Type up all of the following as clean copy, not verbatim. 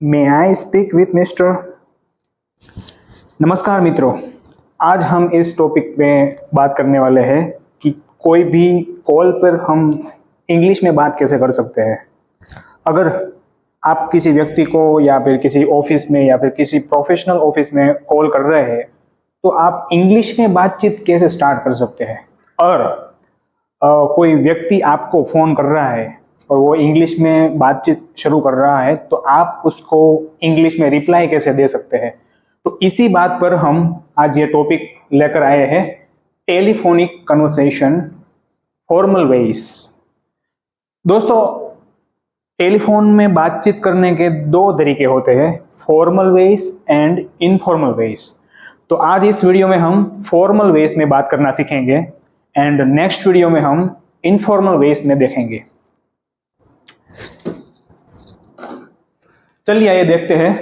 May I speak with mister. नमस्कार मित्रों, आज हम इस टॉपिक में बात करने वाले हैं कि कोई भी कॉल पर हम इंग्लिश में बात कैसे कर सकते हैं। अगर आप किसी व्यक्ति को या फिर किसी ऑफिस में या फिर किसी प्रोफेशनल ऑफिस में कॉल कर रहे हैं तो आप इंग्लिश में बातचीत कैसे स्टार्ट कर सकते हैं। और कोई व्यक्ति आपको फ़ोन कर रहा है और वो इंग्लिश में बातचीत शुरू कर रहा है तो आप उसको इंग्लिश में रिप्लाई कैसे दे सकते हैं। तो इसी बात पर हम आज ये टॉपिक लेकर आए हैं, टेलीफोनिक कन्वर्सेशन फॉर्मल वेज। दोस्तों, टेलीफोन में बातचीत करने के दो तरीके होते हैं, formal ways and informal ways. तो आज इस वीडियो में हम फॉर्मल वेज में बात करना सीखेंगे एंड नेक्स्ट वीडियो में हम इनफॉर्मल वेज में देखेंगे। चलिए आइए देखते हैं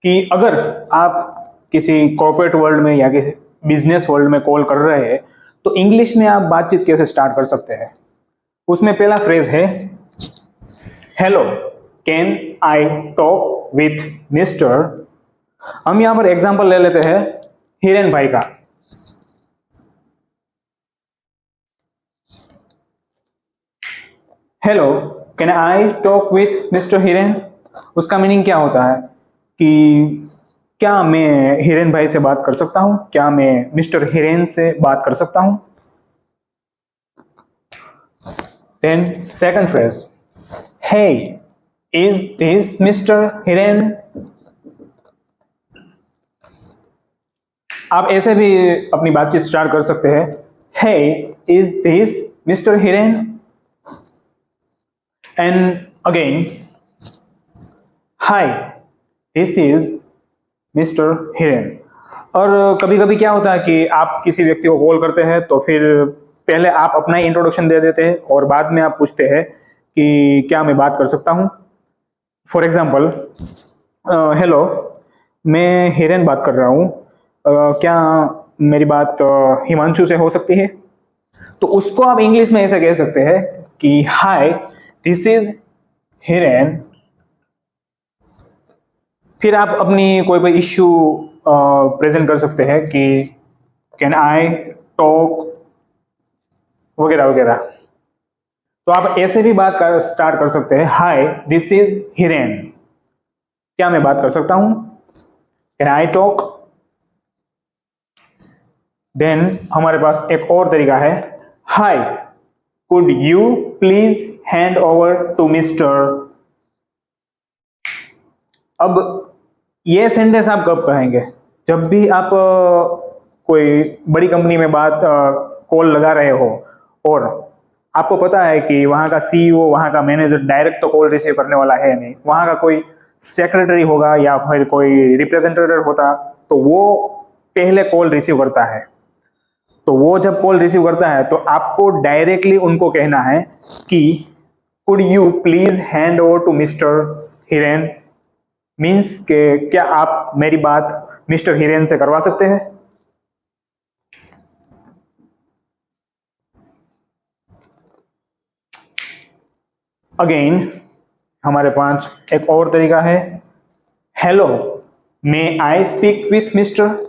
कि अगर आप किसी कॉर्पोरेट वर्ल्ड में या किसी बिजनेस वर्ल्ड में कॉल कर रहे हैं तो इंग्लिश में आप बातचीत कैसे स्टार्ट कर सकते हैं। उसमें पहला फ्रेज है, hello can I talk with mister. हम यहां पर एग्जांपल ले लेते हैं हिरेन भाई का। Hello can I talk with mister Hiren. उसका मीनिंग क्या होता है कि क्या मैं हिरेन भाई से बात कर सकता हूं, क्या मैं मिस्टर हिरेन से बात कर सकता हूं। Then second phrase, hey is this mister Hiren. आप ऐसे भी अपनी बातचीत स्टार्ट कर सकते हैं, hey is this mister Hiren. And again, hi this is mister Hiren. और कभी कभी क्या होता है कि आप किसी व्यक्ति को कॉल करते हैं तो फिर पहले आप अपना ही इंट्रोडक्शन दे देते हैं और बाद में आप पूछते हैं कि क्या मैं बात कर सकता हूं। फॉर एग्जाम्पल, हेलो मैं हिरेन बात कर रहा हूं, क्या मेरी बात हिमांशु से हो सकती है। तो उसको आप इंग्लिश में ऐसे कह सकते हैं कि हाय दिस इज हिरेन। फिर आप अपनी कोई भी इश्यू प्रेजेंट कर सकते हैं कि कैन आई टॉक वगैरह वगैरह। तो आप ऐसे भी बात स्टार्ट कर सकते हैं, हाय दिस इज हिरेन, क्या मैं बात कर सकता हूं, कैन आई टॉक। देन हमारे पास एक और तरीका है, hi could you please hand over to mister. अब ये सेंटेंस आप कब कहेंगे, जब भी आप कोई बड़ी कंपनी में बात कॉल लगा रहे हो और आपको पता है कि वहां का सीईओ, वहां का मैनेजर डायरेक्ट तो कॉल रिसीव करने वाला है नहीं, वहां का कोई सेक्रेटरी होगा या फिर कोई रिप्रेजेंटेटिव होता तो वो पहले कॉल रिसीव करता है। तो वो जब कॉल रिसीव करता है तो आपको डायरेक्टली उनको कहना है कि could you please hand over to mister Hiren. Means के क्या आप मेरी बात मिस्टर हिरेन से करवा सकते हैं। अगेन हमारे पास एक और तरीका है, hello may I speak with mister.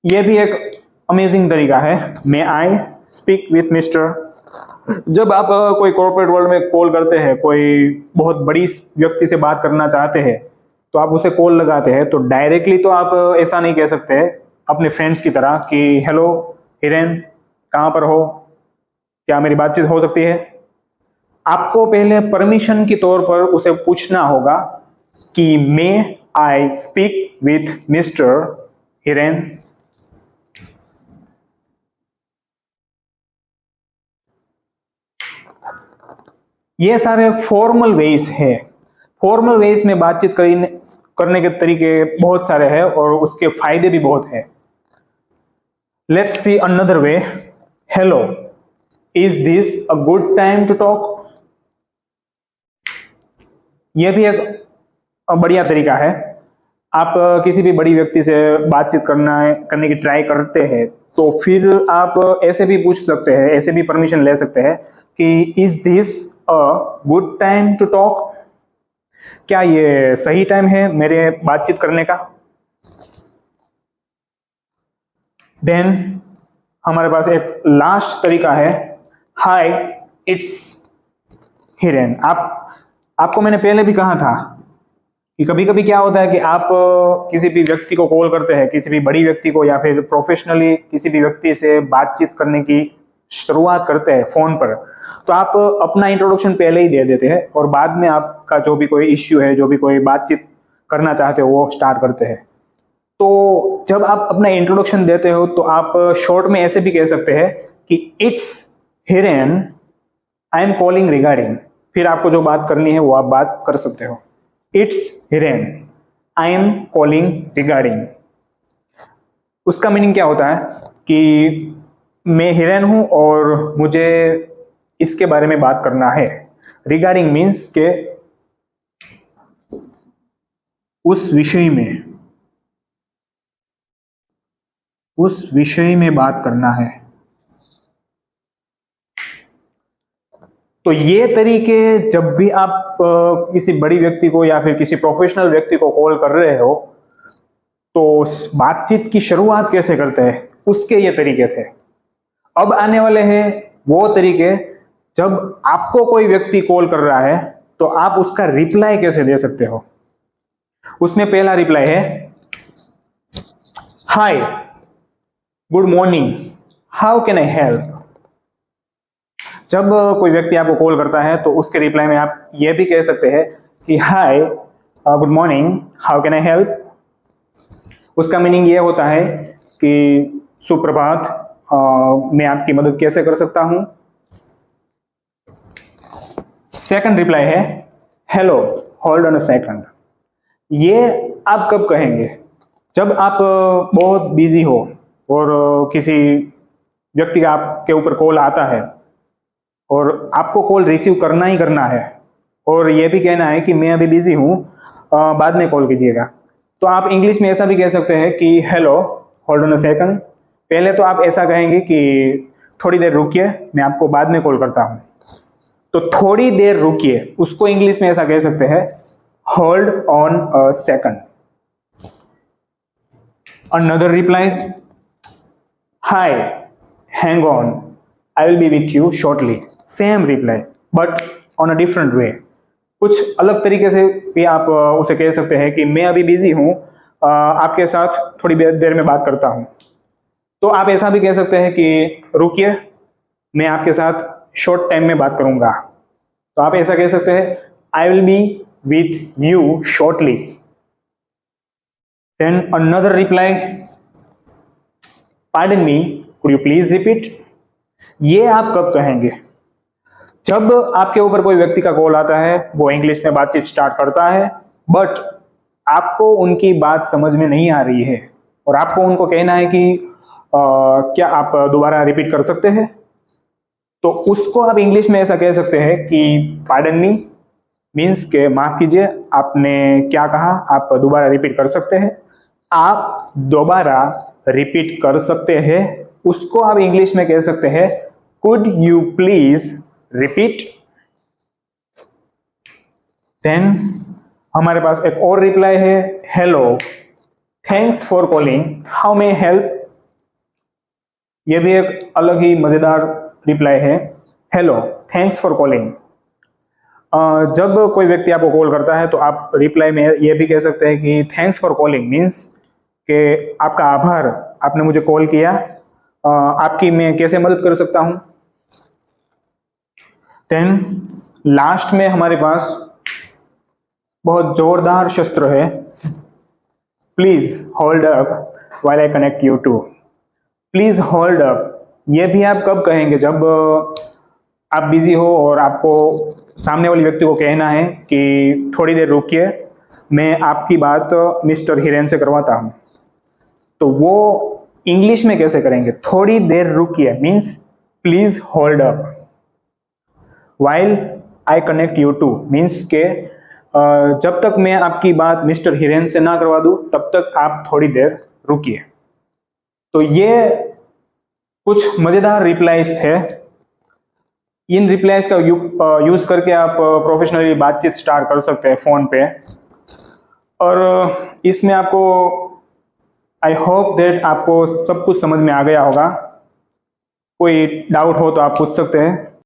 यह भी एक अमेजिंग तरीका है, मे आई स्पीक विथ मिस्टर। जब आप कोई कॉर्पोरेट वर्ल्ड में कॉल करते हैं, कोई बहुत बड़ी व्यक्ति से बात करना चाहते हैं तो आप उसे कॉल लगाते हैं तो डायरेक्टली तो आप ऐसा नहीं कह सकते अपने फ्रेंड्स की तरह कि हेलो हिरेन कहाँ पर हो, क्या मेरी बातचीत हो सकती है। आपको पहले परमिशन के तौर पर उसे पूछना होगा कि may I speak with mister Hiren. ये सारे फॉर्मल वेज है। फॉर्मल वेज में बातचीत करने के तरीके बहुत सारे हैं और उसके फायदे भी बहुत है। Let's see another way, hello is this a good time to talk. यह भी एक बढ़िया तरीका है। आप किसी भी बड़ी व्यक्ति से बातचीत करने की ट्राई करते हैं तो फिर आप ऐसे भी पूछ सकते हैं, ऐसे भी परमिशन ले सकते हैं कि is this a good time to talk. क्या ये सही टाइम है मेरे बातचीत करने का? देन हमारे पास एक लास्ट तरीका है, हाय इट्स हिरेन। आपको मैंने पहले भी कहा था कि कभी कभी क्या होता है कि आप किसी भी व्यक्ति को कॉल करते हैं, किसी भी बड़ी व्यक्ति को, या फिर प्रोफेशनली किसी भी व्यक्ति से बातचीत करने की शुरुआत करते हैं फोन पर, तो आप अपना इंट्रोडक्शन पहले ही दे देते हैं और बाद में आपका जो भी कोई इश्यू है, जो भी कोई बातचीत करना चाहते हो, वो स्टार्ट करते हैं। तो जब आप अपना इंट्रोडक्शन देते हो तो आप शॉर्ट में ऐसे भी कह सकते हैं कि it's Hiren, I am calling regarding. फिर आपको जो बात करनी है वो आप बात कर सकते हो। It's Hiren, I am calling regarding. उसका मीनिंग क्या होता है कि मैं हिरेन हूं और मुझे इसके बारे में बात करना है। रिगार्डिंग मीन्स के उस विषय में बात करना है। तो ये तरीके जब भी आप किसी बड़ी व्यक्ति को या फिर किसी प्रोफेशनल व्यक्ति को कॉल कर रहे हो तो बातचीत की शुरुआत कैसे करते हैं, उसके ये तरीके थे। अब आने वाले हैं वो तरीके, जब आपको कोई व्यक्ति कॉल कर रहा है तो आप उसका रिप्लाई कैसे दे सकते हो। उसमें पहला रिप्लाई है, hi good morning, how can I help. जब कोई व्यक्ति आपको कॉल करता है तो उसके रिप्लाई में आप ये भी कह सकते हैं कि hi good morning, how can I help. उसका मीनिंग ये होता है कि सुप्रभात, मैं आपकी मदद कैसे कर सकता हूं। सेकंड रिप्लाई है, hello hold on a second. ये आप कब कहेंगे? जब आप बहुत बिजी हो और किसी व्यक्ति का आपके ऊपर कॉल आता है और आपको कॉल रिसीव करना ही करना है और ये भी कहना है कि मैं अभी बिजी हूं, बाद में कॉल कीजिएगा। तो आप इंग्लिश में ऐसा भी कह सकते हैं कि hello hold on a second. पहले तो आप ऐसा कहेंगे कि थोड़ी देर रुकिए, मैं आपको बाद में कॉल करता हूं। तो थोड़ी देर रुकिए, उसको इंग्लिश में ऐसा कह सकते हैं, hold on a second. Another reply, hi hang on, I will be with you shortly. Same reply but on a different way. कुछ अलग तरीके से भी आप उसे कह सकते हैं कि मैं अभी बिजी हूं, आपके साथ थोड़ी देर में बात करता हूं। तो आप ऐसा भी कह सकते हैं कि रुकिए, मैं आपके साथ शॉर्ट टाइम में बात करूंगा। तो आप ऐसा कह सकते हैं, I will be with you shortly. Then another reply, pardon me, could you please repeat. ये आप कब कहेंगे? जब आपके ऊपर कोई व्यक्ति का कॉल आता है, वो इंग्लिश में बातचीत स्टार्ट करता है, बट आपको उनकी बात समझ में नहीं आ रही है और आपको उनको कहना है कि क्या आप दोबारा रिपीट कर सकते हैं। तो उसको आप इंग्लिश में ऐसा कह सकते हैं कि पार्डन मी मीन्स के माफ कीजिए, आपने क्या कहा, आप दोबारा रिपीट कर सकते हैं। आप दोबारा रिपीट कर सकते हैं, उसको आप इंग्लिश में कह सकते हैं, could you please repeat. Then हमारे पास एक और रिप्लाई है, hello thanks for calling, how may help. यह भी एक अलग ही मजेदार रिप्लाई है, हेलो थैंक्स फॉर कॉलिंग। जब कोई व्यक्ति आपको कॉल करता है तो आप रिप्लाई में यह भी कह सकते हैं कि थैंक्स फॉर कॉलिंग मीन्स कि आपका आभार, आपने मुझे कॉल किया, आपकी मैं कैसे मदद कर सकता हूं। देन लास्ट में हमारे पास बहुत जोरदार शस्त्र है, please hold up while I connect you to. Please hold up, ये भी आप कब कहेंगे? जब आप बिजी हो और आपको सामने वाले व्यक्ति को कहना है कि थोड़ी देर रुकिए, मैं आपकी बात मिस्टर हिरेन से करवाता हूं। तो वो इंग्लिश में कैसे करेंगे? थोड़ी देर रुकिए means please hold up, while I connect you two means के जब तक मैं आपकी बात मिस्टर हिरेन से ना करवा दूं तब तक आप थोड़ी देर रुकिए। तो ये कुछ मजेदार रिप्लाईज थे। इन रिप्लाईज का यूज़ करके आप प्रोफेशनली बातचीत स्टार्ट कर सकते हैं फ़ोन पे। और इसमें आपको आई होप दैट आपको सब कुछ समझ में आ गया होगा। कोई डाउट हो तो आप पूछ सकते हैं।